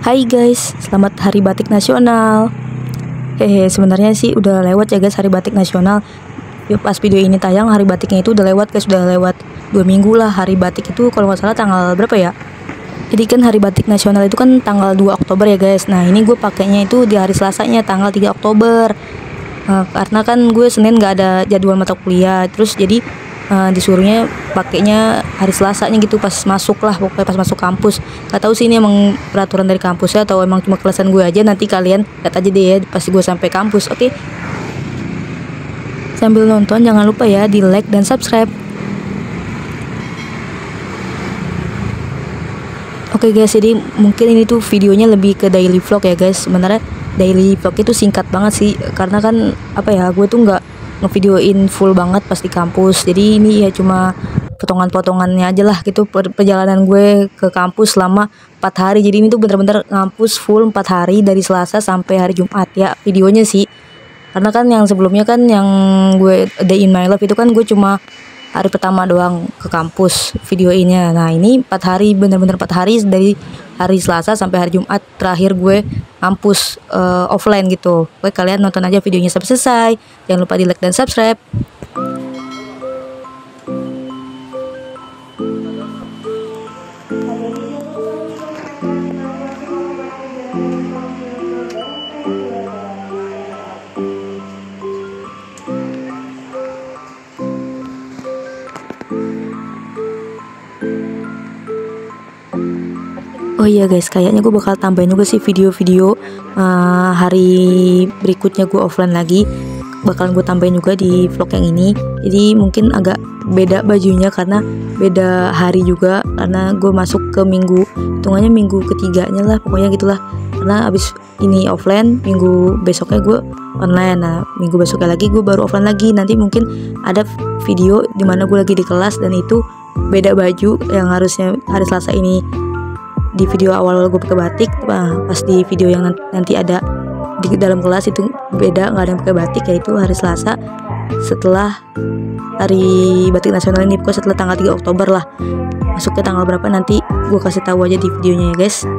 Hai guys, selamat Hari Batik Nasional. Sebenarnya sih udah lewat ya guys Hari Batik Nasional. Yuk, pas video ini tayang Hari Batiknya itu udah lewat guys, udah lewat 2 minggu lah. Hari Batik itu kalau nggak salah tanggal berapa ya? Jadi kan Hari Batik Nasional itu kan tanggal 2 Oktober ya guys. Nah ini gue pakainya itu di hari Selasanya tanggal 3 Oktober. Karena kan gue Senin nggak ada jadwal mata kuliah, terus jadi disuruhnya pakainya hari Selasanya gitu pas masuk lah, pokoknya pas masuk kampus. Gak tahu sih ini emang peraturan dari kampusnya atau emang cuma kelasan gue aja. Nanti kalian lihat aja deh ya pas gue sampai kampus. Oke. Sambil nonton jangan lupa ya di like dan subscribe. Oke guys, jadi mungkin ini tuh videonya lebih ke daily vlog ya guys. Sebenarnya daily vlog itu singkat banget sih, karena kan apa ya, gue tuh nggak ngevideoin full banget pas di kampus. Jadi ini ya cuma potongan-potongannya aja lah gitu, perjalanan gue ke kampus selama 4 hari. Jadi ini tuh bener-bener ngampus full 4 hari dari Selasa sampai hari Jumat ya videonya sih. Karena kan yang sebelumnya kan yang gue Day in My Life itu kan gue cuma hari pertama doang ke kampus videoinnya. Nah ini 4 hari, bener-bener 4 hari dari hari Selasa sampai hari Jumat terakhir gue kampus offline gitu. Oke, kalian nonton aja videonya sampai selesai. Jangan lupa di like dan subscribe. Oh iya guys, kayaknya gue bakal tambahin juga sih video-video hari berikutnya gue offline lagi. Bakalan gue tambahin juga di vlog yang ini. Jadi mungkin agak beda bajunya karena beda hari juga, karena gue masuk ke minggu, hitungannya minggu ketiganya lah pokoknya gitulah. Karena abis ini offline, minggu besoknya gue online. Nah minggu besoknya lagi gue baru offline lagi. Nanti mungkin ada video dimana gue lagi di kelas dan itu beda baju, yang harusnya hari Selasa ini di video awal gue pakai batik, pas di video yang nanti ada di dalam kelas itu beda, nggak ada yang pakai batik, yaitu hari Selasa setelah Hari Batik Nasional ini, pokoknya setelah tanggal 3 Oktober lah. Masuknya tanggal berapa nanti gue kasih tahu aja di videonya ya guys.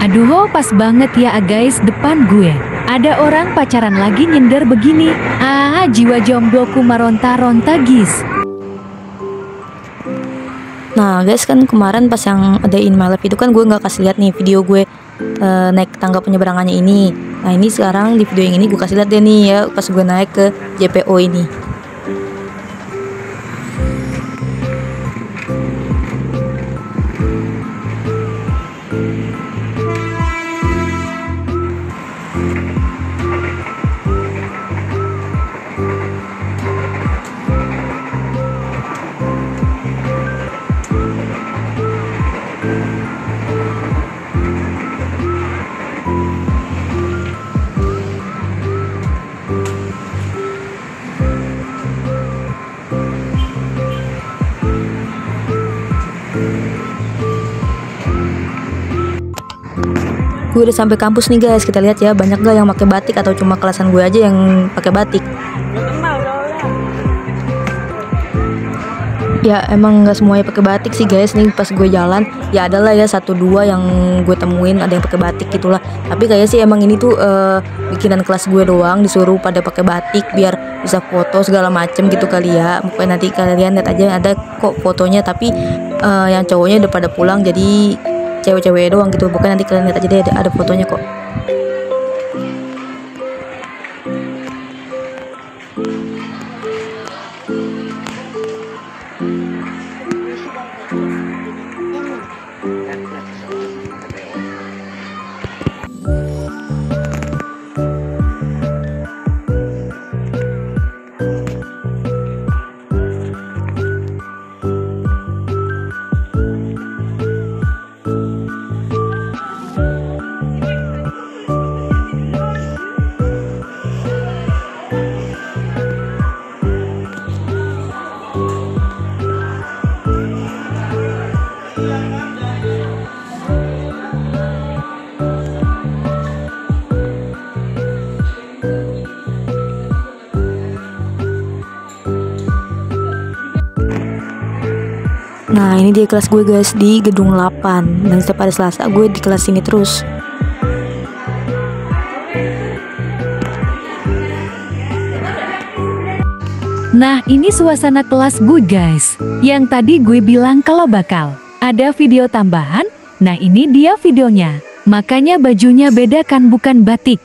Aduh, pas banget ya guys, depan gue ada orang pacaran lagi nyender begini. Jiwa jombloku meronta-ronta guys. Nah guys, kan kemarin pas yang ada in my life itu kan gue nggak kasih lihat nih video gue naik tangga penyeberangannya ini. Nah ini sekarang di video yang ini gue kasih lihat deh nih ya pas gue naik ke JPO ini. Gue udah sampai kampus nih guys, kita lihat ya banyak gak yang pakai batik atau cuma kelasan gue aja yang pakai batik. Ya emang nggak semuanya pakai batik sih guys. Nih pas gue jalan ya adalah ya 1-2 yang gue temuin ada yang pakai batik gitulah. Tapi kayaknya sih emang ini tuh bikinan kelas gue doang, disuruh pada pakai batik biar bisa foto segala macem gitu kali ya. Pokoknya nanti kalian lihat aja ada kok fotonya, tapi yang cowoknya udah pada pulang jadi cewek-cewek doang gitu. Pokoknya nanti kalian lihat aja deh ada fotonya kok. ini dia kelas gue guys, di gedung 8. Dan setiap hari Selasa gue di kelas ini terus. Nah, ini suasana kelas gue guys. Yang tadi gue bilang kalau bakal ada video tambahan. Nah, ini dia videonya. Makanya bajunya beda kan, bukan batik.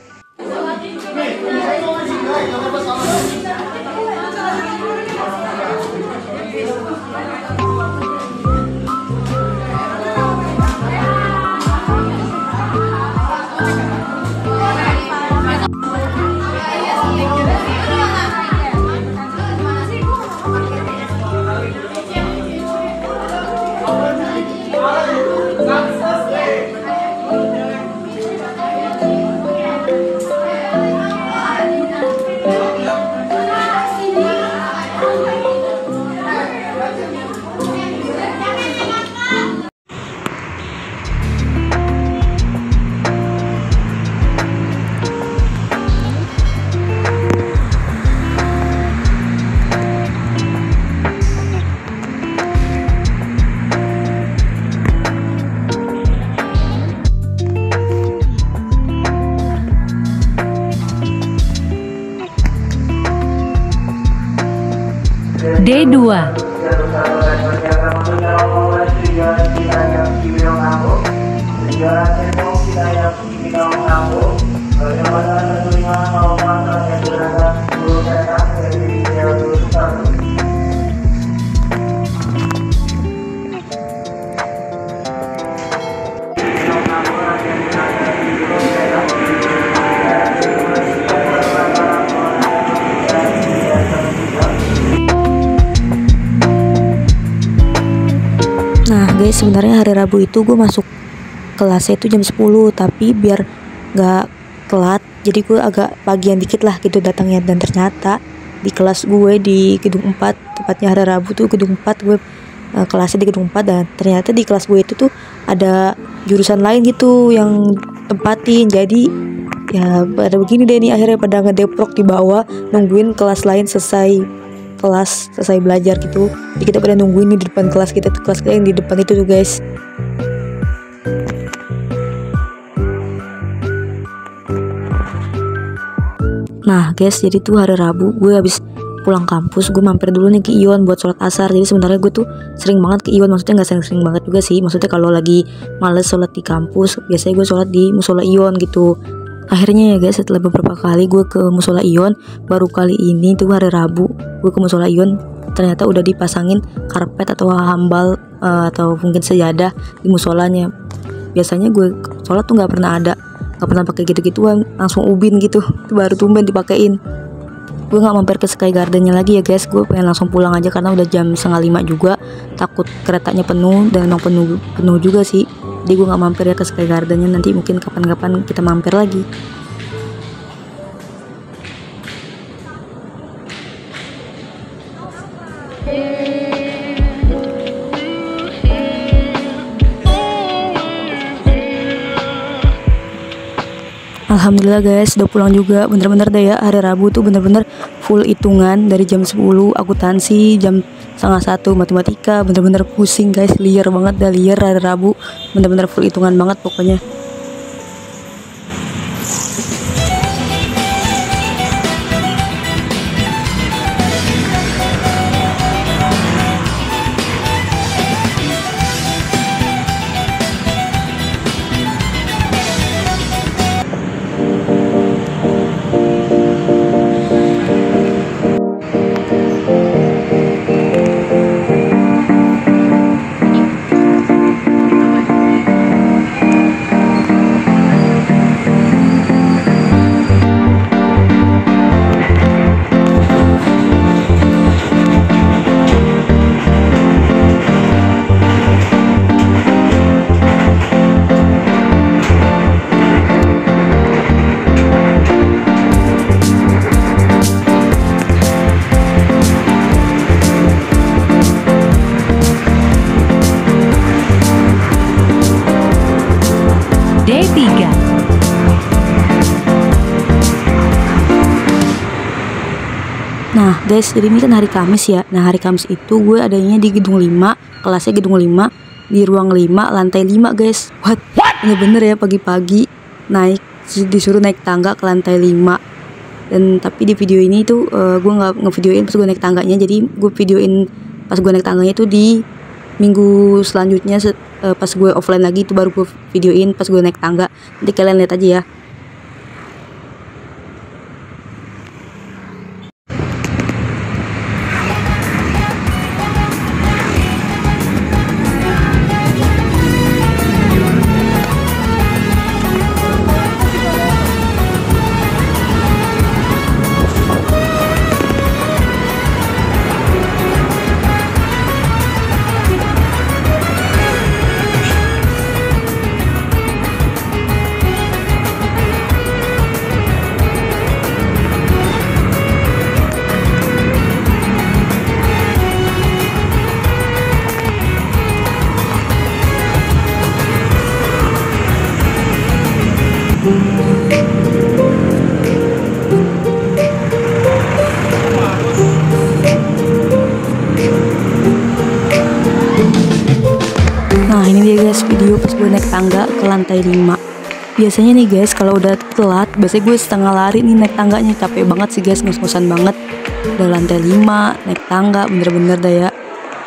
D2. Nah guys, sebenarnya hari Rabu itu gue masuk kelasnya itu jam 10, tapi biar gak telat jadi gue agak pagian dikit lah gitu datangnya. Dan ternyata di kelas gue di gedung 4, tepatnya hari Rabu tuh gedung 4, gue kelasnya di gedung 4. Dan ternyata di kelas gue itu tuh ada jurusan lain gitu yang tempatin. Jadi ya pada begini deh nih, akhirnya pada ngedeplok di bawah nungguin kelas lain selesai belajar gitu. Jadi kita pada nungguin nih di depan kelas kita tuh, kelas kita yang di depan itu tuh guys. Nah guys, jadi tuh hari Rabu gue habis pulang kampus, gue mampir dulu nih ke Ion buat sholat asar. Jadi sebenarnya gue tuh sering banget ke Ion, maksudnya nggak sering banget juga sih, maksudnya kalau lagi males sholat di kampus biasanya gue sholat di musola Ion gitu. Akhirnya ya guys, setelah beberapa kali gue ke musola Ion, baru kali ini tuh hari Rabu gue ke musola Ion, ternyata udah dipasangin karpet atau hambal atau mungkin sejadah di musolanya. Biasanya gue sholat tuh nggak pernah pakai gitu-gituan, langsung ubin gitu, itu baru tumben dipakein. Gue nggak mampir ke Sky Gardennya lagi ya guys, gue pengen langsung pulang aja karena udah jam 4:30 juga, takut keretanya penuh, dan emang penuh juga sih. Jadi gue nggak mampir ya ke Sky Gardennya, nanti mungkin kapan-kapan kita mampir lagi. Alhamdulillah guys, udah pulang juga. Bener-bener deh ya, hari Rabu tuh bener-bener full hitungan dari jam 10, akuntansi, jam 12:30 matematika. Bener-bener pusing guys, liar banget dah, liar hari Rabu. Bener-bener full hitungan banget pokoknya. D3. Nah guys, jadi ini kan hari Kamis ya. Nah hari Kamis itu gue adanya di gedung 5, kelasnya gedung 5, di ruang 5, lantai 5 guys. What? Ini bener ya, pagi-pagi disuruh naik tangga ke lantai 5. Dan tapi di video ini tuh gue nggak ngevideoin pas gue naik tangganya. Jadi gue videoin pas gue naik tangganya itu di minggu selanjutnya, pas gue offline lagi itu baru gue videoin pas gue naik tangga. Nanti kalian lihat aja ya. Nah ini dia guys video pas gue naik tangga ke lantai 5. Biasanya nih guys kalau udah telat, biasanya gue setengah lari nih naik tangganya. Capek banget sih guys, ngos-ngosan banget. Udah lantai 5 naik tangga, bener-bener dah ya.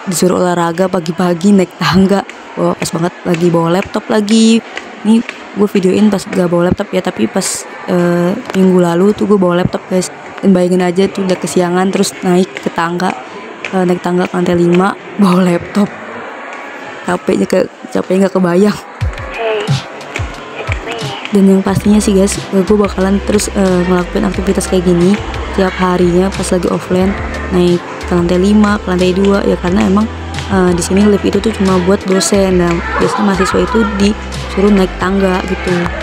Disuruh olahraga pagi-pagi naik tangga. Wah pas banget lagi bawa laptop lagi. Ini gue videoin pas gak bawa laptop ya, tapi pas minggu lalu tuh gue bawa laptop guys. Dan bayangin aja tuh udah kesiangan terus naik ke tangga, naik tangga ke lantai 5 bawa laptop. Capeknya nggak kebayang. Dan yang pastinya sih guys, gue bakalan terus ngelakuin aktivitas kayak gini tiap harinya pas lagi offline, naik ke lantai 5, ke lantai 2 ya, karena emang di sini lift itu tuh cuma buat dosen. Nah biasanya mahasiswa itu disuruh naik tangga gitu.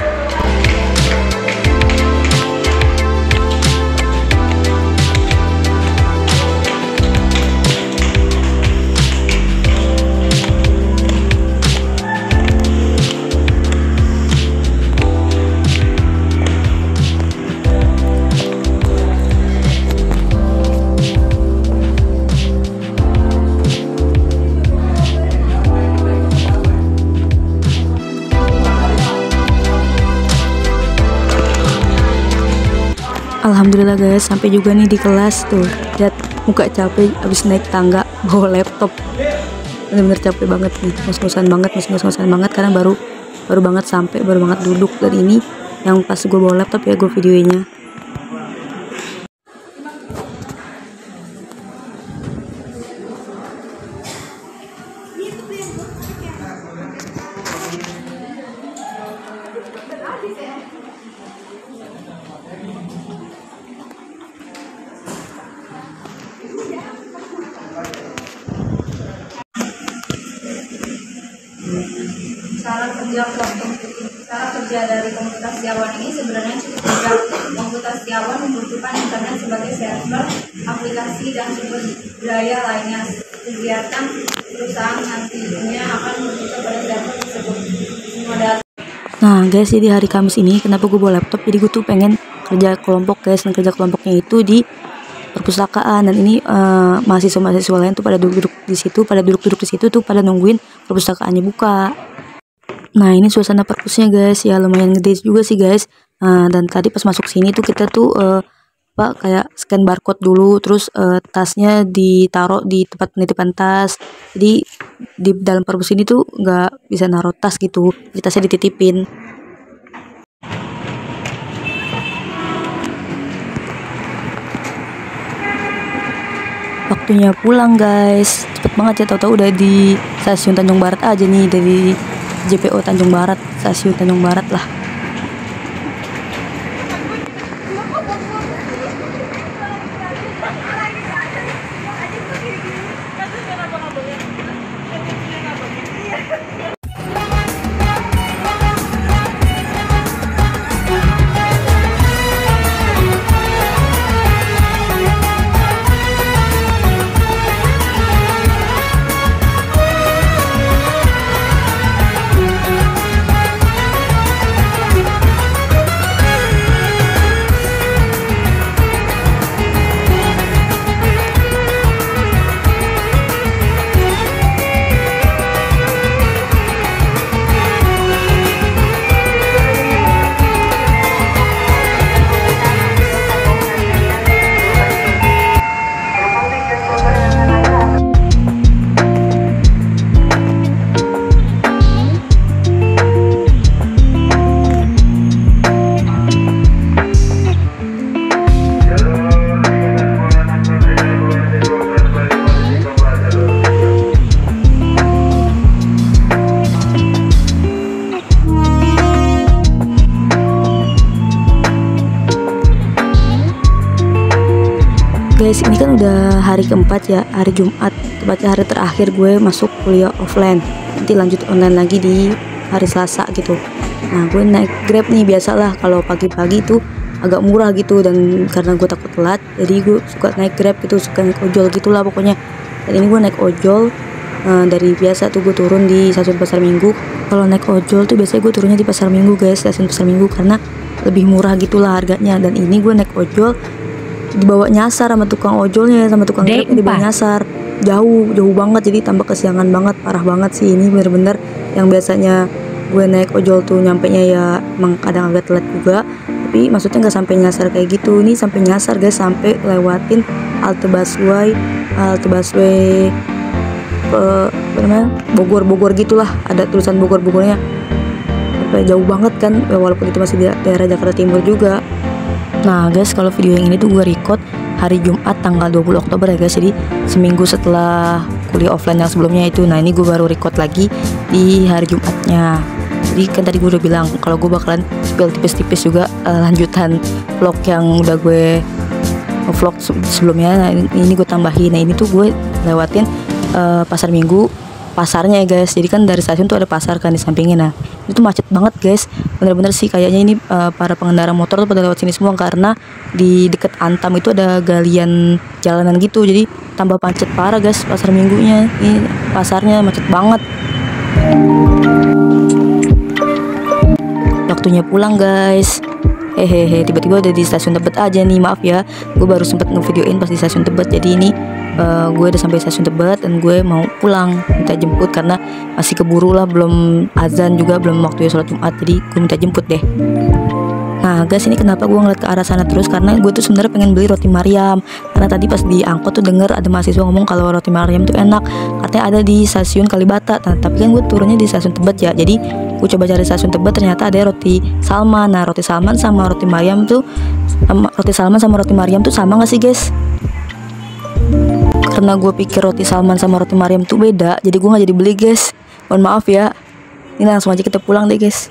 Alhamdulillah guys, sampai juga nih di kelas tuh. Lihat muka capek abis naik tangga bawa laptop. Bener-bener capek banget nih, ngos-ngosan banget karena baru banget sampai, baru banget duduk. Dan ini yang pas gue bawa laptop ya, gue videonya. Cara kerja dari komunitas Setiawan ini sebenarnya cukup mudah. Komunitas Setiawan membutuhkan internet sebagai server, aplikasi, dan sumber daya lainnya. Kegiatan perusahaan nantinya akan berfokus pada server tersebut. Nah guys, jadi hari Kamis ini kenapa gue bawa laptop? Jadi gue tuh pengen kerja kelompok guys, dan kerja kelompoknya itu di perpustakaan. Dan ini mahasiswa lain tuh pada duduk di situ, tuh pada nungguin perpustakaannya buka. Nah ini suasana perpusnya guys, ya lumayan gede juga sih guys. Dan tadi pas masuk sini tuh kita tuh kayak scan barcode dulu, terus tasnya ditaruh di tempat penitipan tas. Jadi di dalam perpus ini tuh nggak bisa naruh tas gitu, jadi tasnya dititipin. Waktunya pulang guys, cepet banget ya, tau-tau udah di stasiun Tanjung Barat aja nih, dari JPO Tanjung Barat, stasiun Tanjung Barat lah. guys, ini kan udah hari keempat ya, hari Jumat, tepatnya hari terakhir gue masuk kuliah offline. Nanti lanjut online lagi di hari Selasa gitu. Nah, gue naik Grab nih, biasalah kalau pagi-pagi itu agak murah gitu, dan karena gue takut telat, jadi gue suka naik Grab gitu, suka naik ojol gitulah pokoknya. Dan ini gue naik ojol dari biasa tuh gue turun di stasiun Pasar Minggu. Kalau naik ojol tuh biasanya gue turunnya di Pasar Minggu guys, stasiun Pasar Minggu, karena lebih murah gitulah harganya. Dan ini gue naik ojol dibawa nyasar sama tukang ojolnya, sama tukang Grabnya dibawa nyasar, jauh banget, jadi tambah kesiangan banget, parah banget sih ini bener-bener. Yang biasanya gue naik ojol tuh nyampe nya ya emang kadang agak telat juga, tapi maksudnya nggak sampai nyasar kayak gitu. Ini sampai nyasar guys, sampai lewatin halte busway Bogor gitulah, ada tulisan Bogornya, sampai jauh banget kan, walaupun itu masih di daerah Jakarta Timur juga. Nah guys, kalau video yang ini tuh gue record hari Jumat tanggal 20 Oktober ya guys, jadi seminggu setelah kuliah offline yang sebelumnya itu. Nah ini gue baru record lagi di hari Jumatnya. Jadi kan tadi gue udah bilang kalau gue bakalan spill tipis-tipis juga lanjutan vlog yang udah gue vlog sebelumnya. Nah ini gue tambahin. Nah ini tuh gue lewatin Pasar Minggu, pasarnya ya guys. Jadi kan dari stasiun tuh ada pasar kan di sampingnya. Nah itu macet banget guys, bener-bener sih kayaknya ini para pengendara motor tuh pada lewat sini semua, karena di deket Antam itu ada galian jalanan gitu, jadi tambah macet parah guys Pasar Minggunya. Ini pasarnya macet banget. Waktunya pulang guys. Hehehe, tiba-tiba udah di stasiun Tebet aja nih, maaf ya, gue baru sempet ngevideoin pas di stasiun Tebet. Jadi ini gue udah sampai stasiun Tebet dan gue mau pulang, minta jemput karena masih keburu lah, belum azan juga, belum waktunya sholat Jumat, jadi gue minta jemput deh. Nah guys, ini kenapa gue ngeliat ke arah sana terus, karena gue tuh sebenarnya pengen beli roti Mariam. Karena tadi pas di angkot tuh denger ada mahasiswa ngomong kalau roti Mariam tuh enak, katanya ada di stasiun Kalibata. Nah tapi kan gue turunnya di stasiun Tebet ya, jadi gue coba cari stasiun Tebet, ternyata ada roti Salman. Nah roti Salman sama roti Mariam tuh sama gak sih guys? Karena gue pikir roti Salman sama roti Mariam tuh beda, jadi gue gak jadi beli guys, mohon maaf ya. Ini langsung aja kita pulang deh guys.